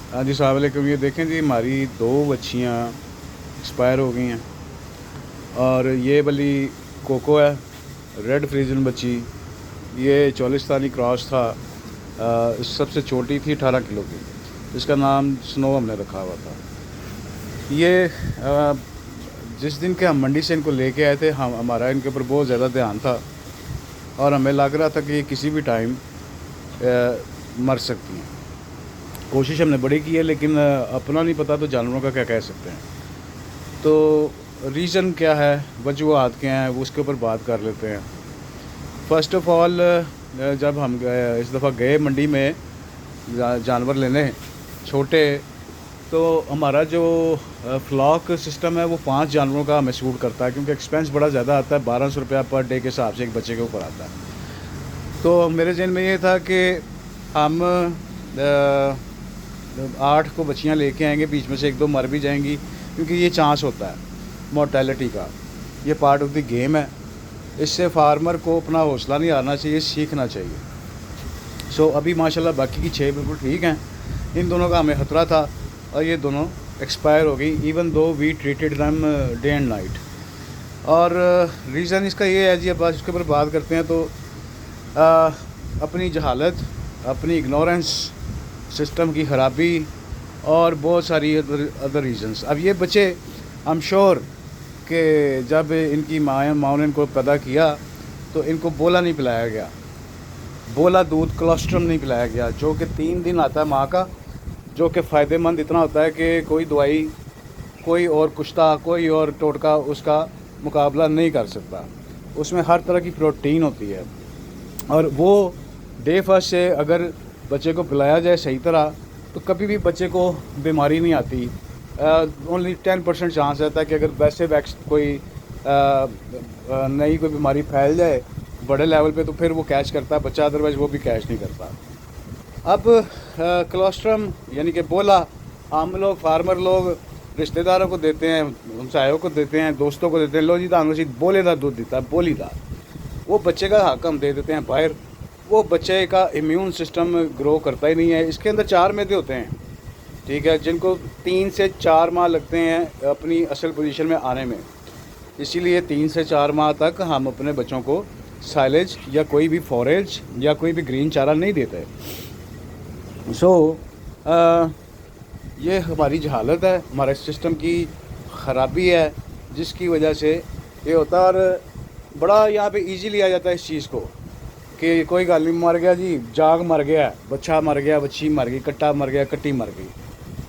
हाँ जी, अस्सलाम वालेकुम। ये देखें जी, हमारी 2 बच्चियाँ एक्सपायर हो गई हैं और ये वाली कोको है, रेड फ्रीजन बच्ची। ये चोलिस्तानी क्रॉस था। सबसे छोटी थी 18 किलो की। इसका नाम स्नो हमने रखा हुआ था। ये जिस दिन के हम मंडी से इनको लेके आए थे, हमारा इनके ऊपर बहुत ज़्यादा ध्यान था और हमें लग रहा था कि ये किसी भी टाइम मर सकती हैं। कोशिश हमने बड़ी की है, लेकिन अपना नहीं पता तो जानवरों का क्या कह सकते हैं। तो रीज़न क्या है, वजूहात क्या हैं, वो उसके ऊपर बात कर लेते हैं। फ़र्स्ट ऑफ़ ऑल, जब हम इस दफ़ा गए मंडी में जानवर लेने छोटे, तो हमारा जो फ्लॉक सिस्टम है वो 5 जानवरों का हमें सूट करता है, क्योंकि एक्सपेंस बड़ा ज़्यादा आता है। 1200 रुपया पर डे के हिसाब से एक बच्चे के ऊपर आता है। तो मेरे ज़हन में ये था कि हम 8 को बच्चियाँ लेके आएंगे, बीच में से 1-2 मर भी जाएंगी, क्योंकि ये चांस होता है मोर्टेलिटी का। ये पार्ट ऑफ द गेम है। इससे फार्मर को अपना हौसला नहीं हारना चाहिए, सीखना चाहिए। सो अभी माशाल्लाह बाकी की 6 बिल्कुल ठीक हैं। इन दोनों का हमें खतरा था और ये दोनों एक्सपायर हो गई, even though we treated them day and night. और रीज़न इसका ये है जी, अब इसके ऊपर बात करते हैं तो अपनी जहालत, अपनी इग्नोरेंस, सिस्टम की ख़राबी और बहुत सारी अदर रीज़न्स। अब ये बच्चे आई एम श्योर कि जब इनकी माँ ने इनको पैदा किया तो इनको बोला नहीं पिलाया गया, बोला दूध कोलेस्ट्रम नहीं पिलाया गया, जो कि 3 दिन आता है माँ का, जो कि फ़ायदेमंद इतना होता है कि कोई दवाई, कोई और कुश्ता, कोई और टोटका उसका मुकाबला नहीं कर सकता। उसमें हर तरह की प्रोटीन होती है और वो डे फर्स्ट से अगर बच्चे को पिलाया जाए सही तरह तो कभी भी बच्चे को बीमारी नहीं आती। ओनली 10% चांस रहता है कि अगर वैसे कोई नई कोई बीमारी फैल जाए बड़े लेवल पे तो फिर वो कैच करता है बच्चा, अदरवाइज़ वो भी कैच नहीं करता। अब कोलेस्ट्रम यानी कि बोला हम लोग फार्मर लोग रिश्तेदारों को देते हैं, हमसायों को देते हैं, दोस्तों को देते हैं। लो जी दांगोशी बोले दा दूध देता है, बोली दा, वो बच्चे का हक हम दे देते हैं बाहर। वो बच्चे का इम्यून सिस्टम ग्रो करता ही नहीं है। इसके अंदर 4 मैदे होते हैं, ठीक है, जिनको 3 से 4 माह लगते हैं अपनी असल पोजीशन में आने में। इसीलिए 3 से 4 माह तक हम अपने बच्चों को साइलेज या कोई भी फॉरेज या कोई भी ग्रीन चारा नहीं देते। ये हमारी जहालत है, हमारे सिस्टम की ख़राबी है, जिसकी वजह से ये होता है। और बड़ा यहाँ पे इजी लिया जाता है इस चीज़ को कि कोई गल नहीं, मर गया जी, जाग मर गया, बच्चा मर गया, बच्ची मर गई, कट्टा मर गया, कट्टी मर गई,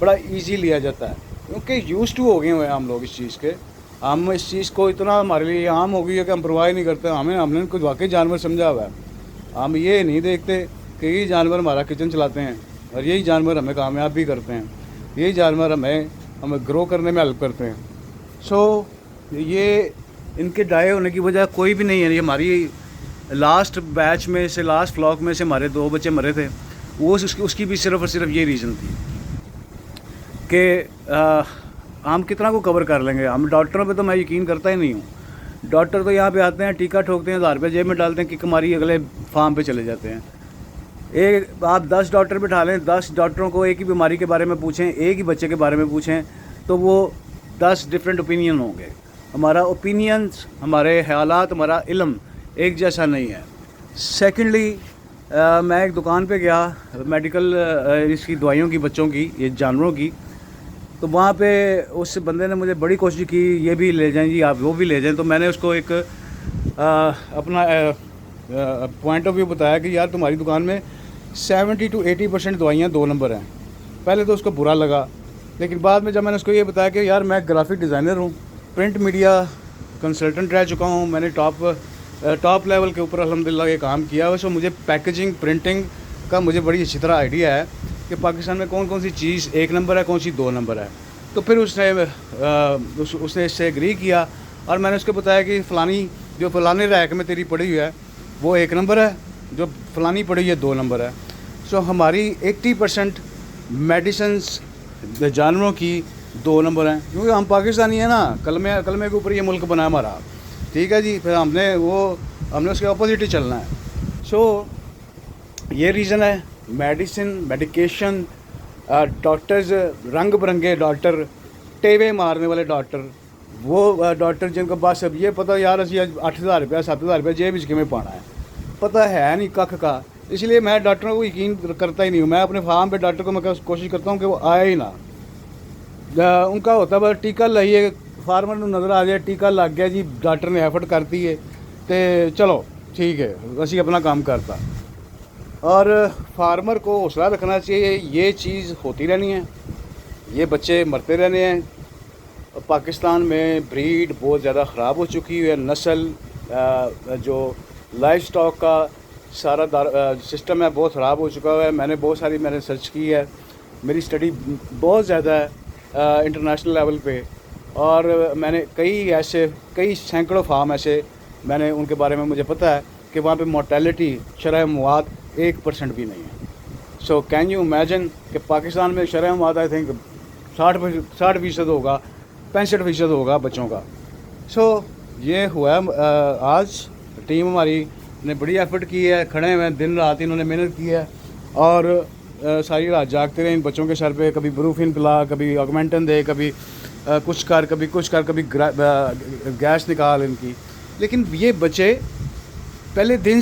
बड़ा इजी लिया जाता है, क्योंकि यूज्ड टू हो गए हुए हैं हम लोग इस चीज़ के। हम इस चीज़ को इतना हमारे लिए आम हो गई है कि हम परवाह नहीं करते। हमने कुछ वाकई जानवर समझा हुआ है। हम ये नहीं देखते कि ये जानवर हमारा किचन चलाते हैं और यही जानवर हमें कामयाब भी करते हैं, यही जानवर हमें ग्रो करने में हेल्प करते हैं। सो ये इनके डाई होने की वजह कोई भी नहीं है। ये हमारी लास्ट बैच में से, लास्ट फ्लॉक में से हमारे 2 बच्चे मरे थे, वो उसकी भी सिर्फ़ और सिर्फ ये रीज़न थी कि हम कितना को कवर कर लेंगे। हम डॉक्टरों पे तो मैं यकीन करता ही नहीं हूँ। डॉक्टर तो यहाँ पे आते हैं, टीका ठोकते हैं, 1000 रुपये जेब में डालते हैं, किक मारी अगले फार्म पे चले जाते हैं। आप 10 डॉक्टर बिठा लें, 10 डॉक्टरों को एक ही बीमारी के बारे में पूछें, एक ही बच्चे के बारे में पूछें, तो वो 10 डिफरेंट ओपिनियन होंगे। हमारा ओपिनियंस, हमारे ख्यालात, हमारा इल्म एक जैसा नहीं है। सेकेंडली, मैं एक दुकान पे गया मेडिकल इसकी दवाइयों की, बच्चों की, ये जानवरों की, तो वहाँ पे उस बंदे ने मुझे बड़ी कोशिश की, ये भी ले जाएं जी आप, वो भी ले जाएं। तो मैंने उसको एक अपना पॉइंट ऑफ व्यू बताया कि यार तुम्हारी दुकान में 70 to 80% दवाइयाँ 2 नंबर हैं। पहले तो उसको बुरा लगा, लेकिन बाद में जब मैंने उसको ये बताया कि यार मैं ग्राफिक डिज़ाइनर हूँ, प्रिंट मीडिया कंसल्टेंट रह चुका हूँ, मैंने टॉप लेवल के ऊपर अल्हम्दुलिल्लाह ये काम किया है। सो मुझे पैकेजिंग, प्रिंटिंग का मुझे बड़ी अच्छी तरह आइडिया है कि पाकिस्तान में कौन कौन सी चीज़ 1 नंबर है, कौन सी 2 नंबर है। तो फिर उसने इससे एग्री किया और मैंने उसको बताया कि जो फ़लानी रैक में तेरी पड़ी हुई है वो 1 नंबर है, जो फ़लानी पड़ी हुई है 2 नंबर है। सो हमारी 80% मेडिसिन्स जानवरों की 2 नंबर हैं, क्योंकि हम पाकिस्तानी हैं ना, कलमे के ऊपर ये मुल्क बना हमारा, ठीक है जी। फिर हमने उसके अपोजिट ही चलना है। सो ये रीज़न है। मेडिकेशन डॉक्टर्स, रंग बिरंगे डॉक्टर, टेवे मारने वाले डॉक्टर, वो डॉक्टर जिनको बस अब ये पता यार असी 8,000 रुपया 7,000 रुपया जेब च किमें पाना है, पता है नहीं कख का। इसलिए मैं डॉक्टरों को यकीन करता ही नहीं हूँ। मैं अपने फार्म पे डॉक्टर को मैं कोशिश करता हूँ कि वो आए ही ना। उनका होता है बस टीका लाइए, फार्मर को नज़र आ जाए टीका लग गया जी, डॉक्टर ने एफर्ट करती है तो चलो ठीक है असी अपना काम करता। और फार्मर को हौसला रखना चाहिए, ये चीज़ होती रहनी है, ये बच्चे मरते रहने हैं। पाकिस्तान में ब्रीड बहुत ज़्यादा ख़राब हो चुकी है, नस्ल जो लाइफ स्टॉक का सारा सिस्टम है बहुत ख़राब हो चुका है। मैंने सर्च की है, मेरी स्टडी बहुत ज़्यादा है इंटरनेशनल लेवल पे, और मैंने कई सैकड़ों फार्म ऐसे मैंने उनके बारे में मुझे पता है कि वहाँ पे मोर्टेलिटी शरह मवात 1% भी नहीं है। सो कैन यू इमेजिन कि पाकिस्तान में शरह मवात आई थिंक 60% होगा, 65% होगा बच्चों का। सो ये हुआ आज टीम हमारी ने बड़ी एफर्ट की है, खड़े हुए हैं दिन रात, इन्होंने मेहनत की है और सारी रात जागते रहे इन बच्चों के सर पे, कभी ब्रूफिन पिला, कभी ऑगमेंटन दे, कभी कुछ कर, कभी गैस निकाल इनकी। लेकिन ये बच्चे पहले दिन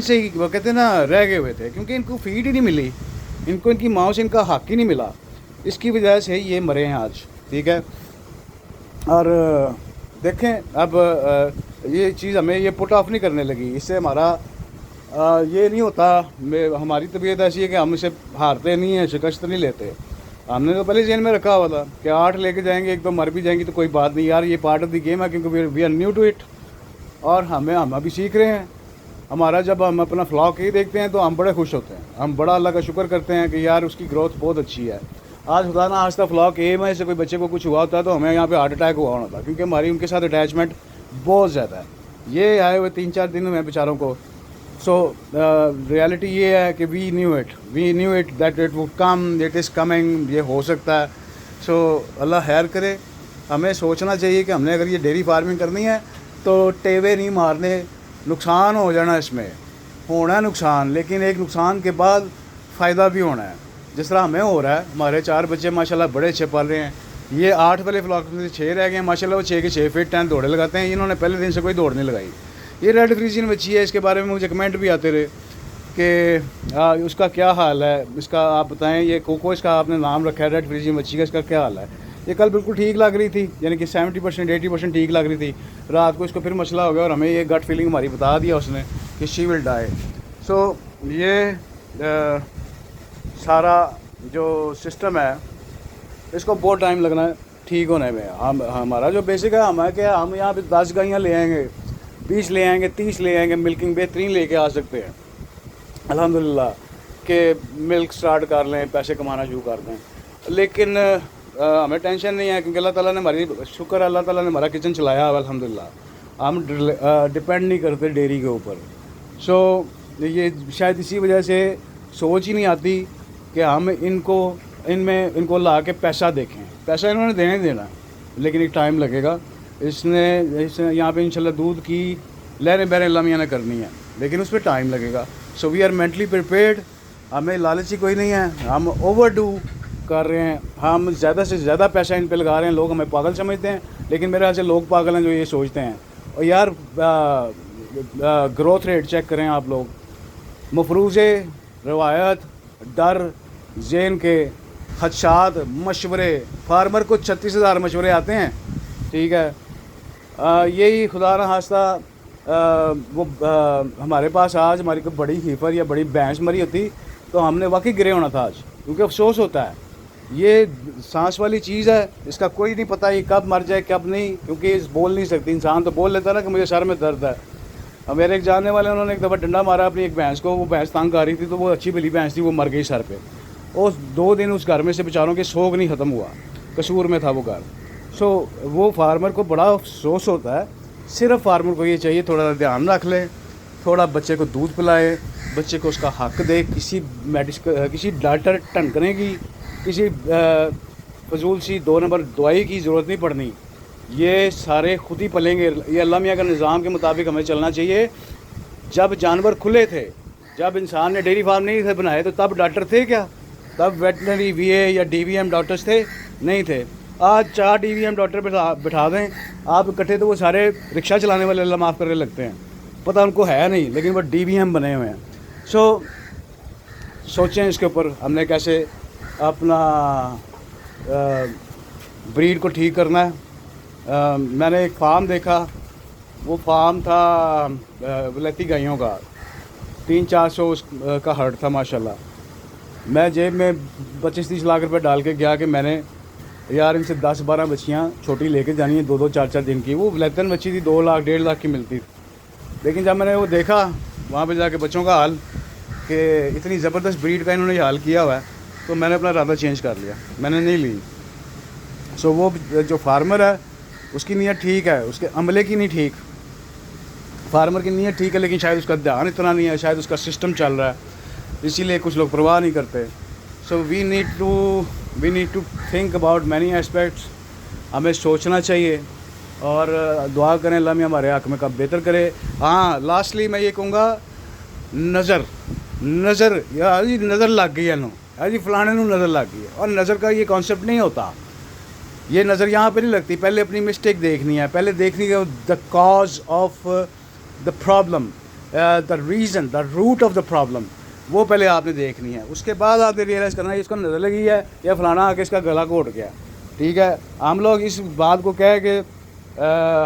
से ही वो कहते हैं ना रह गए हुए थे, क्योंकि इनको फीड ही नहीं मिली, इनको इनकी माँ से इनका हक ही नहीं मिला, इसकी वजह से ये मरे हैं आज। ठीक है, और देखें अब ये चीज़ हमें ये पुट ऑफ नहीं करने लगी, इससे हमारा ये नहीं होता। हमारी तबीयत ऐसी है कि हम इसे हारते नहीं हैं, शिकस्त नहीं लेते। हमने तो पहले जेल में रखा हुआ था कि 8 लेके जाएंगे, एक तो मर भी जाएंगी तो कोई बात नहीं यार, ये पार्ट ऑफ द गेम है, क्योंकि we are new to it, और हम अभी सीख रहे हैं। हमारा जब हम अपना फ्लॉक ही देखते हैं तो हम बड़े खुश होते हैं, हम बड़ा अल्लाह का शुक्र करते हैं कि यार उसकी ग्रोथ बहुत अच्छी है। आज खुदा ना आज तक फ्लॉक ए में से कोई बच्चे को कुछ हुआ होता है तो हमें यहाँ पे हार्ट अटैक हुआ होता, क्योंकि हमारी उनके साथ अटैचमेंट बहुत ज़्यादा है। ये आए हुए 3-4 दिन में बेचारों को। सो रियलिटी ये है कि we knew it that it would come, it is coming, ये हो सकता है। सो अल्लाह खैर करे। हमें सोचना चाहिए कि हमने अगर ये डेयरी फार्मिंग करनी है तो टेवे नहीं मारने, नुकसान हो जाना, इसमें होना है नुकसान, लेकिन एक नुकसान के बाद फ़ायदा भी होना है, जिस तरह हमें हो रहा है। हमारे 4 बच्चे माशाल्लाह बड़े अच्छे पल रहे हैं, ये 8 वाले फ्लॉक में 6 रह गए हैं माशाल्लाह, वो 6 के 6 फिट हैं, दौड़े लगाते हैं। इन्होंने पहले दिन से कोई दौड़ नहीं लगाई। ये रेड फ्रीजियन बच्ची है, इसके बारे में मुझे कमेंट भी आते रहे कि उसका क्या हाल है, इसका आप बताएं। ये कोको इसका आपने नाम रखा है, रेड फ्रीजियन बच्ची का, इसका क्या हाल है। ये कल बिल्कुल ठीक लग रही थी, यानी कि 70% 80% ठीक लग रही थी। रात को इसको फिर मसला हो गया और हमें ये गट फीलिंग हमारी बता दिया उसने कि शी विल डाई। सो ये सारा जो सिस्टम है इसको बहुत टाइम लगना है ठीक होने में। हमारा जो बेसिक है हम है कि हम यहाँ पे 10 गायें ले आएंगे, 20 ले आएंगे, 30 ले आएंगे, मिल्किंग बेहतरीन लेके आ सकते हैं अल्हम्दुलिल्लाह, कि मिल्क स्टार्ट कर लें, पैसे कमाना शुरू कर दें। लेकिन हमें टेंशन नहीं है, क्योंकि अल्लाह ताला ने हमारी शुक्र है, अल्लाह ताला ने हमारा किचन चलाया है अल्हम्दुलिल्लाह। हम डिपेंड नहीं करते डेयरी के ऊपर। सो ये शायद इसी वजह से सोच ही नहीं आती कि हम इनको ला के पैसा देखें। पैसा इन्होंने देना, लेकिन एक टाइम लगेगा। इसने यहाँ पे इंशाल्लाह दूध की लहरें बहरें अल्लाह मियां ने करनी है, लेकिन उस पर टाइम लगेगा। So we are mentally prepared. हमें लालची कोई नहीं है, हम ओवरडू कर रहे हैं, हम ज़्यादा से ज़्यादा पैसा इन पे लगा रहे हैं। लोग हमें पागल समझते हैं, लेकिन मेरे ख्याल से लोग पागल हैं जो ये सोचते हैं। और यार ग्रोथ रेट चेक करें आप लोग, मफरूज़े, रवायत, डर, ज़हन के खदशात, मशवरे, फार्मर को 36,000 मशवरे आते हैं। ठीक है, यही खुदा न खास्ता हमारे पास आज हमारी कोई बड़ी हीफर या बड़ी भैंस मरी होती तो हमने वाकई गिरे होना था आज, क्योंकि अफसोस होता है। ये सांस वाली चीज़ है, इसका कोई नहीं पता ये कब मर जाए कब नहीं, क्योंकि बोल नहीं सकती। इंसान तो बोल लेता ना कि मुझे सर में दर्द है। अब मेरे एक जानने वाले, उन्होंने एक दफ़ा डंडा मारा अपनी एक भैंस को, वो भैंस तंग आ रही थी, तो वो अच्छी भली भैंस थी, वो मर गई सर पे। और 2 दिन उस घर में से बेचारों के सोग नहीं ख़त्म हुआ। कसूर में था वो घर। सो वो फार्मर को बड़ा अफसोस होता है। सिर्फ फार्मर को ये चाहिए थोड़ा ध्यान रख ले, थोड़ा बच्चे को दूध पिलाए, बच्चे को उसका हक दे, किसी डॉक्टर टंकने की, किसी फजूल सी 2 नंबर दवाई की ज़रूरत नहीं पड़नी। ये सारे खुद ही पलेंगे। ये अल्लाह मियां का निज़ाम के मुताबिक हमें चलना चाहिए। जब जानवर खुले थे, जब इंसान ने डेयरी फार्म नहीं थे बनाए, तो तब डॉक्टर थे क्या? تب ویٹنری وی اے یا ڈی وی ایم ڈاکٹرس تھے نہیں تھے. آج 4 ڈی وی ایم ڈاکٹر بٹھا دیں آپ اکٹھے تو وہ سارے رکشہ چلانے والے اللہ معاف کرنے لگتے ہیں, پتہ ان کو ہے نہیں لیکن وہ ڈی وی ایم بنے ہوئے ہیں. سوچیں اس کے اوپر ہم نے کیسے اپنا بریڈ کو ٹھیک کرنا ہے. میں نے ایک فارم دیکھا, وہ فارم تھا ولایتی گائیوں کا, 300-400 کا ہرٹ تھا ماشاءاللہ. میں جیب میں 25-30 لاکھ روپے ڈال کے گیا کہ میں نے یار ان سے 10-12 بچیاں چھوٹی لے کے جانی ہیں 2-2 4-4 دن کی. وہ ولیتن بچی تھی 2 لاکھ 1.5 لاکھ کی ملتی تھی. لیکن جب میں نے وہ دیکھا وہاں پہ جا کے بچوں کا حال کہ اتنی زبردست بریڈ کا انہوں نے حال کیا ہوا ہے, تو میں نے اپنا ارادہ چینج کر لیا, میں نے نہیں لی. وہ جو فارمر ہے اس کی نیت ٹھیک ہے, اس کے عملے کی نہیں ٹھیک. فارمر کی نیت ٹھیک ہے لیکن شاید اس کا دھیان اتنا نہیں ہے, شاید اس کا سسٹم چل رہا ہے, اسی لیے کچھ لوگ پرواہ نہیں کرتے. We need to think about many aspects. ہمیں سوچنا چاہیے اور دعا کریں اللہ میں ہمارے حق میں کب بہتر کرے. ہاں لاسٹلی میں یہ کہوں گا, نظر یا جی نظر لگ گئی ہے نو, جی فلانے نو نظر لگ گئی ہے. اور نظر کا یہ کانسیپٹ نہیں ہوتا, یہ نظر یہاں پہ نہیں لگتی. پہلے اپنی مسٹیک دیکھنی ہے, پہلے دیکھنی ہے the cause of the problem, the reason, the root of the problem, وہ پہلے آپ نے دیکھنی ہے. اس کے بعد آپ نے ریئلائز کرنا ہے اس کو نظر لگی ہے یا فلانا آ کے اس کا گلا گھوٹ گیا. ٹھیک ہے, ہم لوگ اس بات کو کہہ کے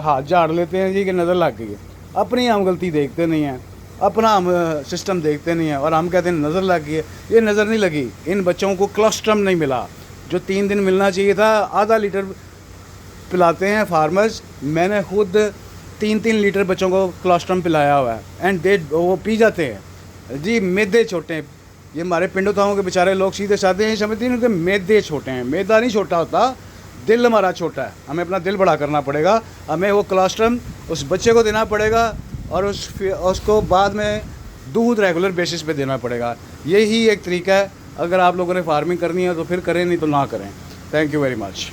ہاتھ جھاڑ لیتے ہیں جی کہ نظر لگ گئی ہے. اپنی ہم غلطی دیکھتے نہیں ہیں, اپنا ہم سسٹم دیکھتے نہیں ہیں اور ہم کہتے ہیں نظر لگ گئی ہے. یہ نظر نہیں لگی, ان بچوں کو کلسٹرم نہیں ملا جو 3 دن ملنا چاہیے تھا. آدھا لیٹر پلاتے ہیں فارمرز, میں نے خود 3 لیٹر بچوں کو کلسٹرم پلایا ہوا ہے اینڈ وہ پی جاتے ہیں. جی میدے چھوٹے ہیں, یہ ہمارے پنڈوں تھاؤں کے بیچارے لوگ سیدھے سادھے ہیں, سمجھتے ہیں کہ میدے چھوٹے ہیں. میدا نہیں چھوٹا ہوتا, دل ہمارا چھوٹا ہے. ہمیں اپنا دل بڑا کرنا پڑے گا, ہمیں وہ کلسٹرم اس بچے کو دینا پڑے گا اور اس کو بعد میں دودھ ریگولر بیسس پہ دینا پڑے گا. یہی ایک طریقہ ہے. اگر آپ لوگوں نے فارمنگ کرنی ہے تو پھر کریں, نہیں تو نہ کریں. Thank you very much.